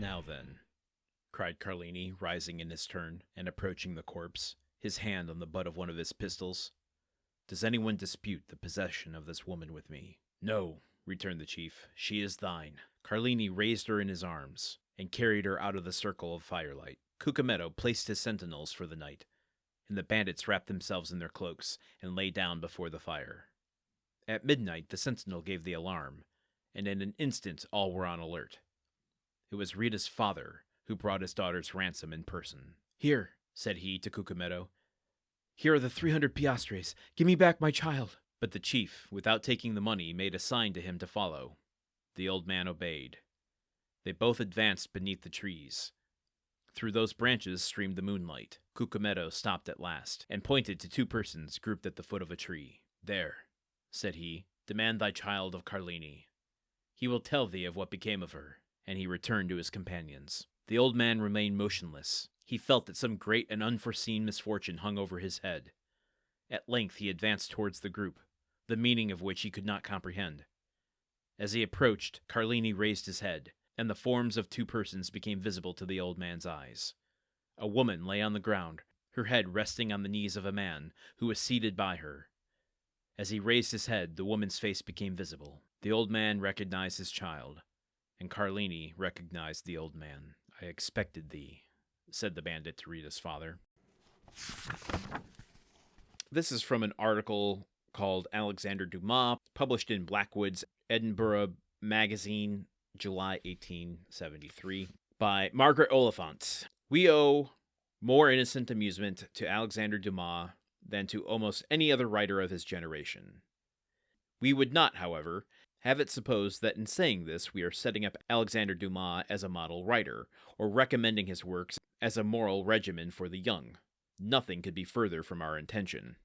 Now then, cried Carlini, rising in his turn and approaching the corpse, his hand on the butt of one of his pistols. Does anyone dispute the possession of this woman with me? No, returned the chief. She is thine. Carlini raised her in his arms and carried her out of the circle of firelight. Cucumetto placed his sentinels for the night, and the bandits wrapped themselves in their cloaks and lay down before the fire. At midnight, the sentinel gave the alarm, and in an instant all were on alert. It was Rita's father who brought his daughter's ransom in person. Here, said he to Cucumetto, here are the 300 piastres. Give me back my child. But the chief, without taking the money, made a sign to him to follow. The old man obeyed. They both advanced beneath the trees. Through those branches streamed the moonlight. Cucumetto stopped at last, and pointed to two persons grouped at the foot of a tree. There, said he, demand thy child of Carlini. He will tell thee of what became of her. And he returned to his companions. The old man remained motionless. He felt that some great and unforeseen misfortune hung over his head. At length he advanced towards the group, the meaning of which he could not comprehend. As he approached, Carlini raised his head, and the forms of two persons became visible to the old man's eyes. A woman lay on the ground, her head resting on the knees of a man who was seated by her. As he raised his head, the woman's face became visible. The old man recognized his child, and Carlini recognized the old man. I expected thee, said the bandit to Rita's father. This is from an article called Alexandre Dumas, published in Blackwood's Edinburgh Magazine, July 1873, by Margaret Oliphant. We owe more innocent amusement to Alexandre Dumas than to almost any other writer of his generation. We would not, however, have it supposed that in saying this we are setting up Alexandre Dumas as a model writer, or recommending his works as a moral regimen for the young. Nothing could be further from our intention.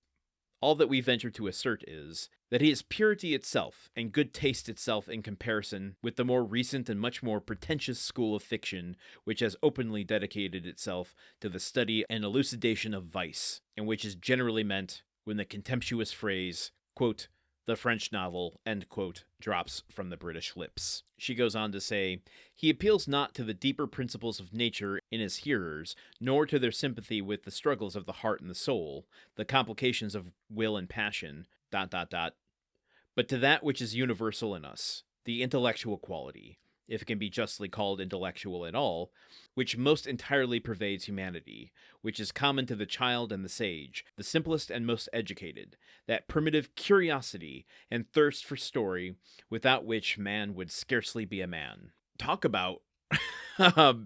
All that we venture to assert is that he is purity itself and good taste itself in comparison with the more recent and much more pretentious school of fiction which has openly dedicated itself to the study and elucidation of vice, and which is generally meant when the contemptuous phrase, quote, the French novel, end quote, drops from the British lips. She goes on to say, he appeals not to the deeper principles of nature in his hearers, nor to their sympathy with the struggles of the heart and the soul, the complications of will and passion, ... but to that which is universal in us, the intellectual quality, if it can be justly called intellectual at all, which most entirely pervades humanity, which is common to the child and the sage, the simplest and most educated, that primitive curiosity and thirst for story, without which man would scarcely be a man. Talk about, I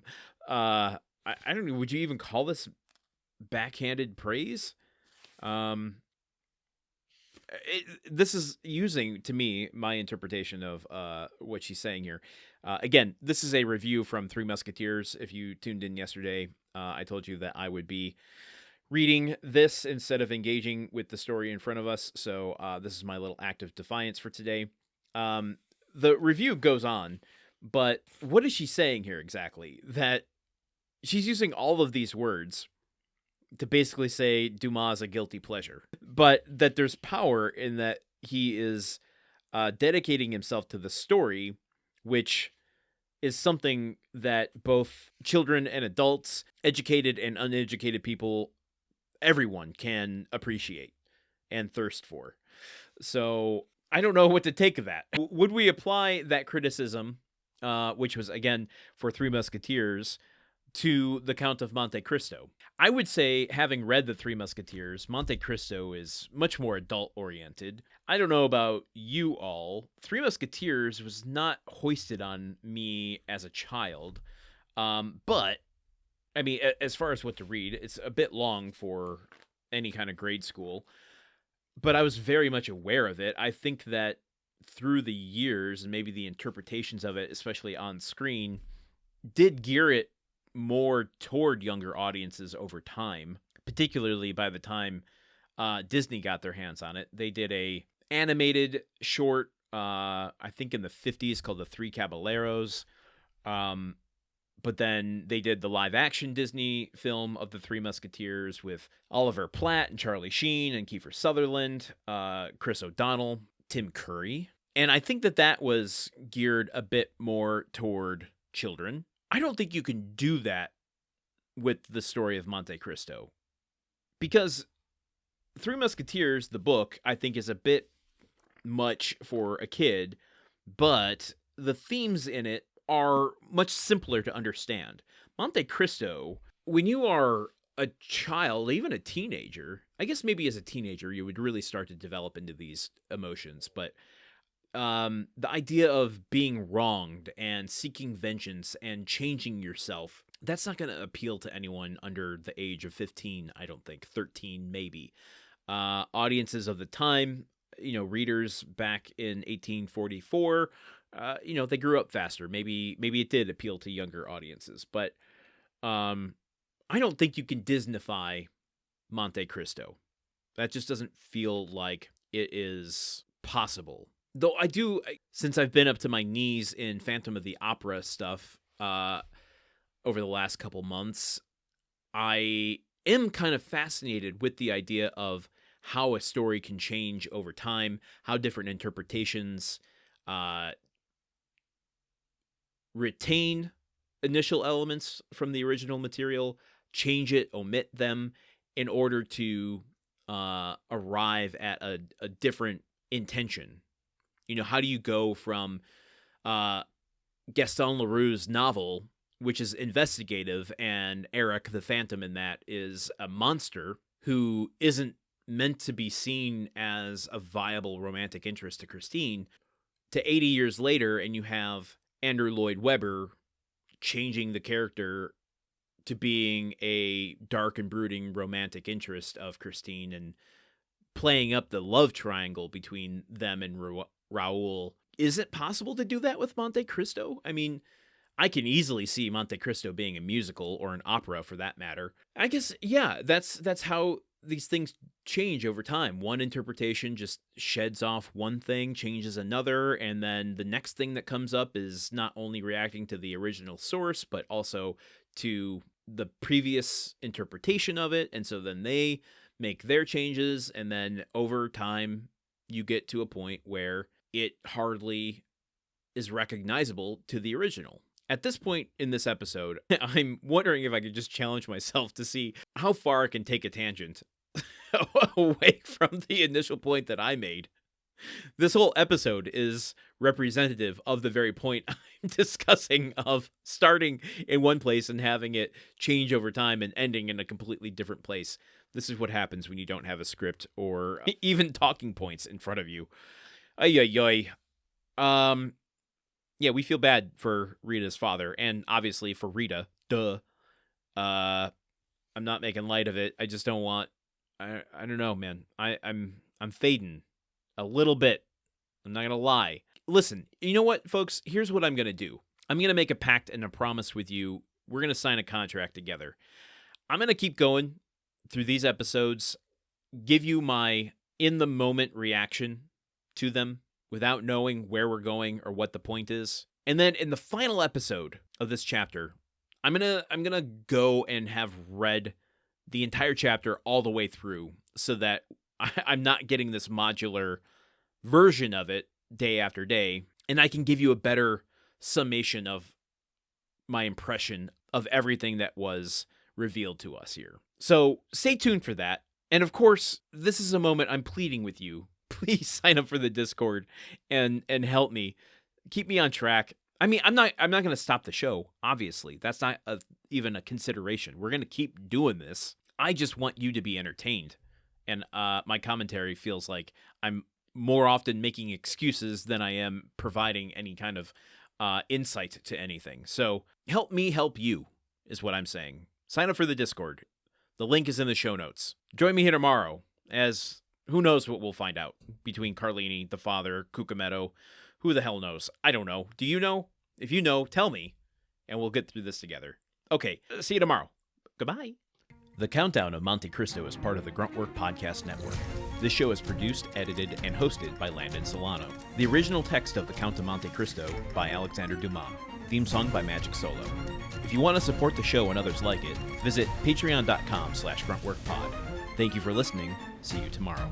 don't know, would you even call this backhanded praise? This is using, to me, my interpretation of what she's saying here. Again, this is a review from Three Musketeers. If you tuned in yesterday, I told you that I would be reading this instead of engaging with the story in front of us. So this is my little act of defiance for today. The review goes on, but what is she saying here exactly? That she's using all of these words to basically say Dumas is a guilty pleasure, but that there's power in that he is dedicating himself to the story, which is something that both children and adults, educated and uneducated people, everyone can appreciate and thirst for. So I don't know what to take of that. Would we apply that criticism, which was, again, for Three Musketeers, to the Count of Monte Cristo? I would say, having read the Three Musketeers, Monte Cristo is much more adult-oriented. I don't know about you all. Three Musketeers was not hoisted on me as a child, but, I mean, as far as what to read, it's a bit long for any kind of grade school, but I was very much aware of it. I think that through the years, and maybe the interpretations of it, especially on screen, did gear it more toward younger audiences over time, particularly by the time Disney got their hands on it. They did a animated short, I think in the 50s, called The Three Caballeros, but then they did the live-action Disney film of The Three Musketeers with Oliver Platt and Charlie Sheen and Kiefer Sutherland, Chris O'Donnell, Tim Curry, and I think that was geared a bit more toward children. I don't think you can do that with the story of Monte Cristo. Because Three Musketeers, the book, I think is a bit much for a kid, but the themes in it are much simpler to understand. Monte Cristo, when you are a child, even a teenager, I guess maybe as a teenager you would really start to develop into these emotions, but the idea of being wronged and seeking vengeance and changing yourself, that's not going to appeal to anyone under the age of 15, I don't think. 13, maybe. Audiences of the time, readers back in 1844, they grew up faster. Maybe it did appeal to younger audiences, but I don't think you can Disneyfy Monte Cristo. That just doesn't feel like it is possible. Though I do, since I've been up to my knees in Phantom of the Opera stuff over the last couple months, I am kind of fascinated with the idea of how a story can change over time, how different interpretations retain initial elements from the original material, change it, omit them, in order to arrive at a different intention. How do you go from Gaston Leroux's novel, which is investigative, and Eric the Phantom in that is a monster who isn't meant to be seen as a viable romantic interest to Christine, to 80 years later, and you have Andrew Lloyd Webber changing the character to being a dark and brooding romantic interest of Christine and playing up the love triangle between them and Raoul. Is it possible to do that with Monte Cristo? I mean, I can easily see Monte Cristo being a musical or an opera for that matter. I guess, yeah, that's how these things change over time. One interpretation just sheds off one thing, changes another, and then the next thing that comes up is not only reacting to the original source, but also to the previous interpretation of it, and so then they make their changes, and then over time, you get to a point where it hardly is recognizable to the original. At this point in this episode, I'm wondering if I could just challenge myself to see how far I can take a tangent away from the initial point that I made. This whole episode is representative of the very point I'm discussing, of starting in one place and having it change over time and ending in a completely different place. This is what happens when you don't have a script or even talking points in front of you. Ay. Yeah, we feel bad for Rita's father, and obviously for Rita. Duh. I'm not making light of it. I just don't want. I don't know, man. I'm fading a little bit. I'm not gonna lie. Listen, you know what, folks? Here's what I'm gonna do. I'm gonna make a pact and a promise with you. We're gonna sign a contract together. I'm gonna keep going through these episodes, give you my in the moment reaction to them, without knowing where we're going or what the point is. And then in the final episode of this chapter, I'm gonna go and have read the entire chapter all the way through, so that I'm not getting this modular version of it day after day, and I can give you a better summation of my impression of everything that was revealed to us here. So stay tuned for that. And of course, this is a moment I'm pleading with you. Please sign up for the Discord and help me. Keep me on track. I mean, I'm not going to stop the show, obviously. That's not even a consideration. We're going to keep doing this. I just want you to be entertained. And my commentary feels like I'm more often making excuses than I am providing any kind of insight to anything. So help me help you is what I'm saying. Sign up for the Discord. The link is in the show notes. Join me here tomorrow, as who knows what we'll find out between Carlini, the father, Cucumetto. Who the hell knows? I don't know. Do you know? If you know, tell me, and we'll get through this together. Okay, see you tomorrow. Goodbye. The Countdown of Monte Cristo is part of the Gruntwork Podcast Network. This show is produced, edited, and hosted by Landon Solano. The original text of The Count of Monte Cristo by Alexandre Dumas. Theme song by Magic Solo. If you want to support the show and others like it, visit patreon.com/gruntworkpod. Thank you for listening. See you tomorrow.